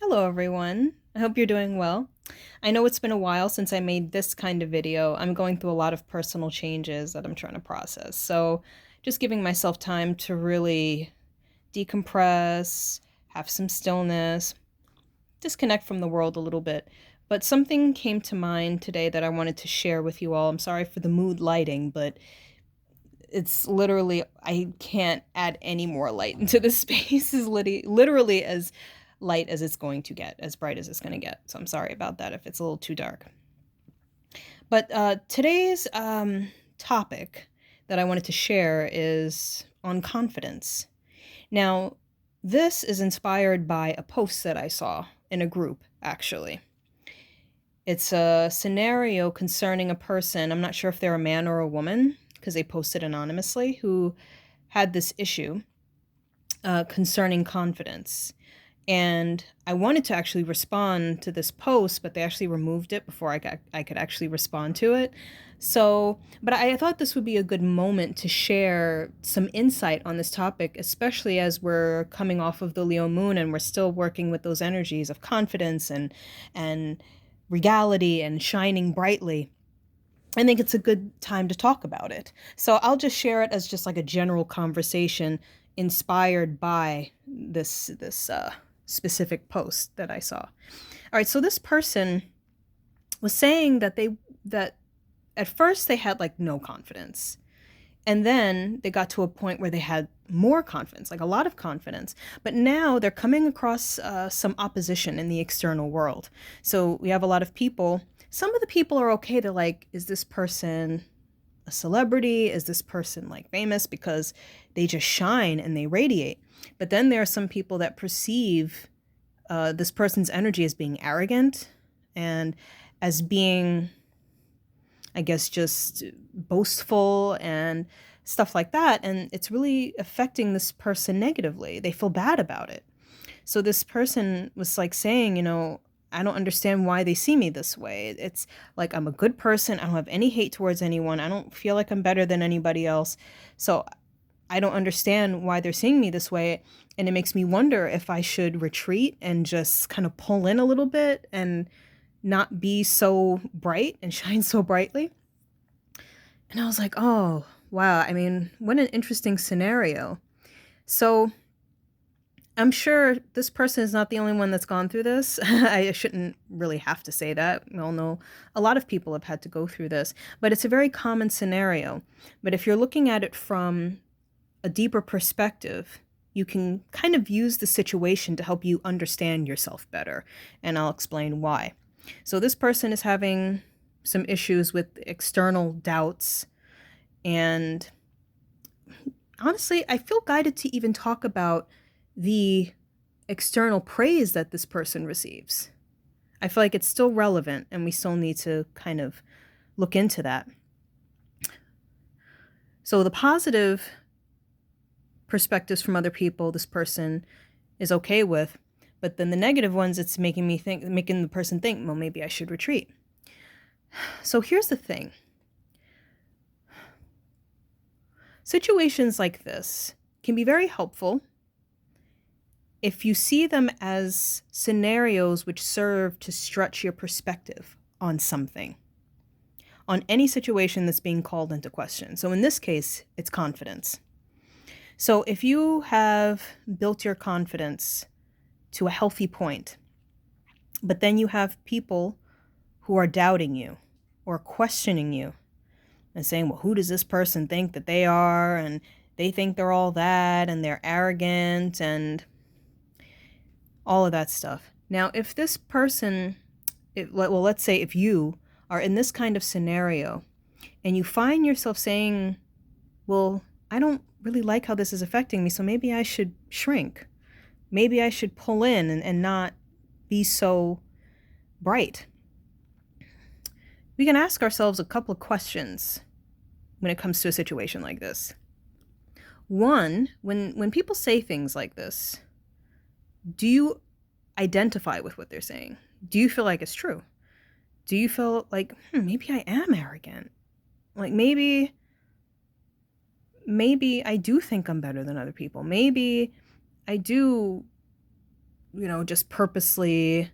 Hello, everyone. I hope you're doing well. I know it's been a while since I made this kind of video. I'm going through a lot of personal changes that I'm trying to process. So, just giving myself time to really decompress, have some stillness, disconnect from the world a little bit. But something came to mind today that I wanted to share with you all. I'm sorry for the mood lighting, but it's literally, I can't add any more light into this space. Is literally as light as it's going to get, as bright as it's going to get. So I'm sorry about that if it's a little too dark. But today's topic that I wanted to share is on confidence. Now, this is inspired by a post that I saw in a group, actually. It's a scenario concerning a person, I'm not sure if they're a man or a woman, because they posted anonymously, who had this issue concerning confidence. And I wanted to actually respond to this post, but they actually removed it before I could actually respond to it. So, but I thought this would be a good moment to share some insight on this topic, especially as we're coming off of the Leo moon and we're still working with those energies of confidence and regality and shining brightly. I think it's a good time to talk about it. So I'll just share it as just like a general conversation inspired by this specific post that I saw. All right, so this person was saying that at first they had like no confidence. And then they got to a point where they had more confidence, like a lot of confidence. But now they're coming across some opposition in the external world. So we have a lot of people. Some of the people are okay. They're like, is this person a celebrity? Is this person like famous? Because they just shine and they radiate. But then there are some people that perceive this person's energy as being arrogant and as being, I guess, just boastful and stuff like that. And it's really affecting this person negatively. They feel bad about it. So this person was like saying, I don't understand why they see me this way. It's like I'm a good person. I don't have any hate towards anyone. I don't feel like I'm better than anybody else. So I don't understand why they're seeing me this way. And it makes me wonder if I should retreat and just kind of pull in a little bit and not be so bright and shine so brightly. And I was like, oh, wow. I mean, what an interesting scenario. So I'm sure this person is not the only one that's gone through this. I shouldn't really have to say that. We all know a lot of people have had to go through this, but it's a very common scenario. But if you're looking at it from a deeper perspective, you can kind of use the situation to help you understand yourself better. And I'll explain why. So this person is having some issues with external doubts. And honestly, I feel guided to even talk about the external praise that this person receives. I feel like it's still relevant and we still need to kind of look into that. So the positive perspectives from other people, this person is okay with, but then the negative ones, it's making the person think, well, maybe I should retreat. So here's the thing. Situations like this can be very helpful if you see them as scenarios which serve to stretch your perspective on something, on any situation that's being called into question. So in this case, it's confidence. So if you have built your confidence to a healthy point, but then you have people who are doubting you or questioning you and saying, well, who does this person think that they are? And they think they're all that and they're arrogant and all of that stuff. Now, if this person, let's say if you are in this kind of scenario and you find yourself saying, well, I don't really like how this is affecting me, so maybe I should shrink. Maybe I should pull in and not be so bright. We can ask ourselves a couple of questions when it comes to a situation like this. One, when people say things like this, do you identify with what they're saying? Do you feel like it's true? Do you feel like, maybe I am arrogant? Like maybe I do think I'm better than other people. Maybe I do just purposely,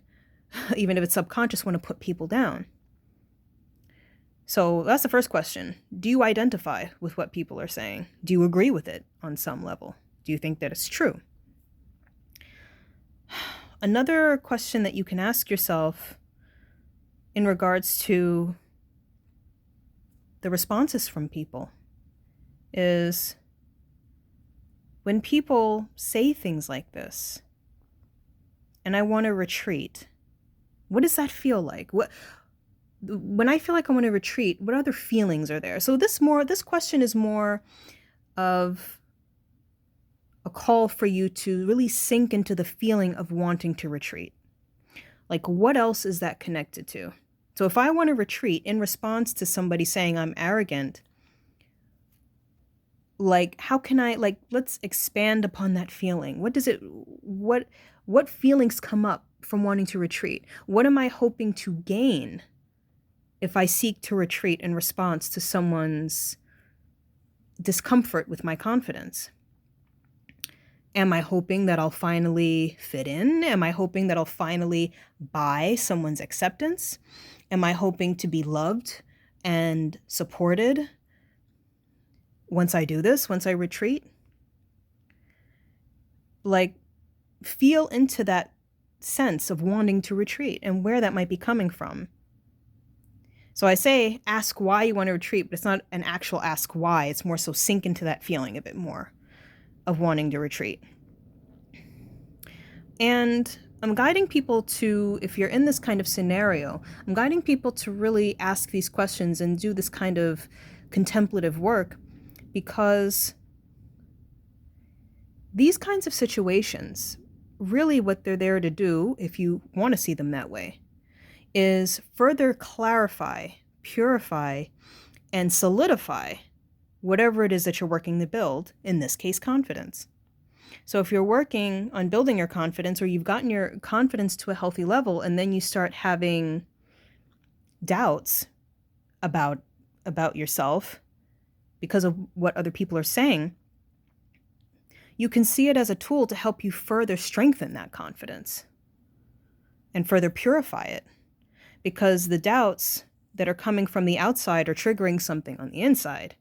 even if it's subconscious, want to put people down. So that's the first question. Do you identify with what people are saying? Do you agree with it on some level? Do you think that it's true? Another question that you can ask yourself in regards to the responses from people is, when people say things like this, and I want to retreat, what does that feel like? When I feel like I want to retreat, what other feelings are there? So this question is more of a call for you to really sink into the feeling of wanting to retreat. Like, what else is that connected to? So if I want to retreat in response to somebody saying I'm arrogant, like, how can I, like, let's expand upon that feeling. What feelings come up from wanting to retreat? What am I hoping to gain if I seek to retreat in response to someone's discomfort with my confidence? Am I hoping that I'll finally fit in? Am I hoping that I'll finally buy someone's acceptance? Am I hoping to be loved and supported once I do this, once I retreat? Like, feel into that sense of wanting to retreat and where that might be coming from. So I say ask why you want to retreat, but it's not an actual ask why. It's more so sink into that feeling a bit more of wanting to retreat. And I'm guiding people to, if you're in this kind of scenario, I'm guiding people to really ask these questions and do this kind of contemplative work, because these kinds of situations, really what they're there to do, if you want to see them that way, is further clarify, purify, and solidify whatever it is that you're working to build, in this case, confidence. So if you're working on building your confidence, or you've gotten your confidence to a healthy level, and then you start having doubts about yourself because of what other people are saying, you can see it as a tool to help you further strengthen that confidence and further purify it, because the doubts that are coming from the outside are triggering something on the inside,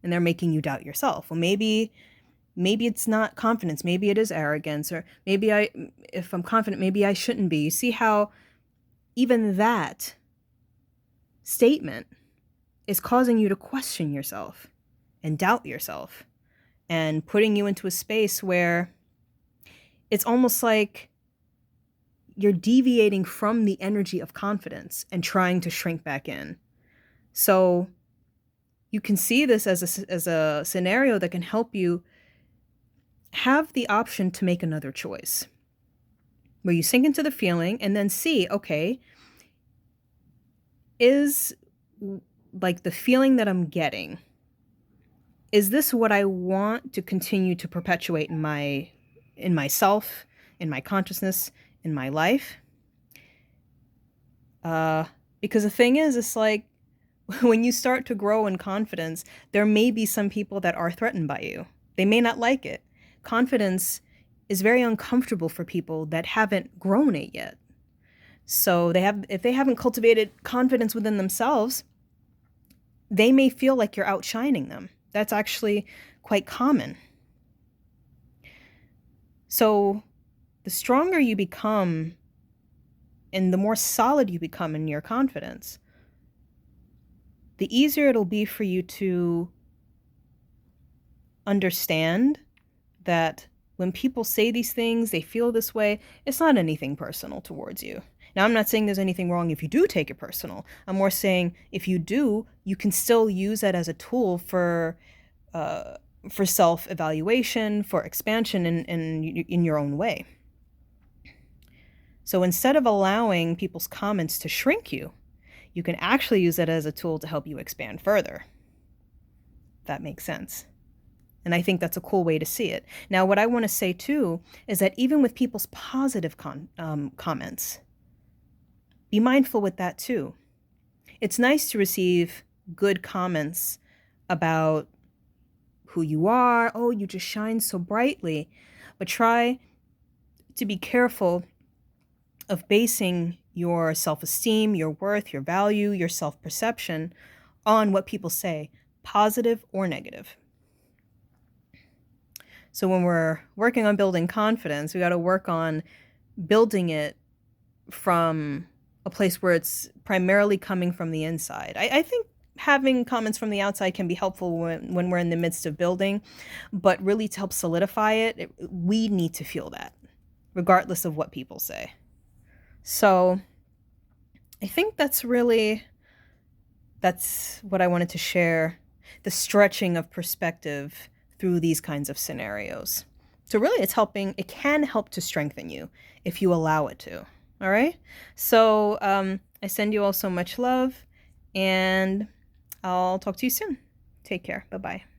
and they're making you doubt yourself. Well, maybe it's not confidence, maybe it is arrogance, or maybe if I'm confident, maybe I shouldn't be. You see how even that statement is causing you to question yourself and doubt yourself, and putting you into a space where it's almost like you're deviating from the energy of confidence and trying to shrink back in. So you can see this as a scenario that can help you have the option to make another choice, where you sink into the feeling and then see, okay, is like the feeling that I'm getting, is this what I want to continue to perpetuate in myself, in my consciousness, in my life? Because the thing is, it's like, when you start to grow in confidence, there may be some people that are threatened by you. They may not like it. Confidence is very uncomfortable for people that haven't grown it yet. So if they haven't cultivated confidence within themselves, they may feel like you're outshining them. That's actually quite common. So the stronger you become and the more solid you become in your confidence, the easier it'll be for you to understand that when people say these things, they feel this way, it's not anything personal towards you. Now, I'm not saying there's anything wrong if you do take it personal. I'm more saying if you do, you can still use that as a tool for self-evaluation, for expansion in your own way. So instead of allowing people's comments to shrink you, you can actually use that as a tool to help you expand further. If that makes sense. And I think that's a cool way to see it. Now, what I want to say too is that even with people's positive comments, be mindful with that too. It's nice to receive good comments about who you are. Oh, you just shine so brightly. But try to be careful of basing your self-esteem, your worth, your value, your self-perception on what people say, positive or negative. So when we're working on building confidence, we got to work on building it from a place where it's primarily coming from the inside. I think having comments from the outside can be helpful when we're in the midst of building, but really to help solidify it, we need to feel that, regardless of what people say. So I think that's what I wanted to share, the stretching of perspective through these kinds of scenarios. So really it can help to strengthen you if you allow it to. All right. So I send you all so much love, and I'll talk to you soon. Take care. Bye-bye.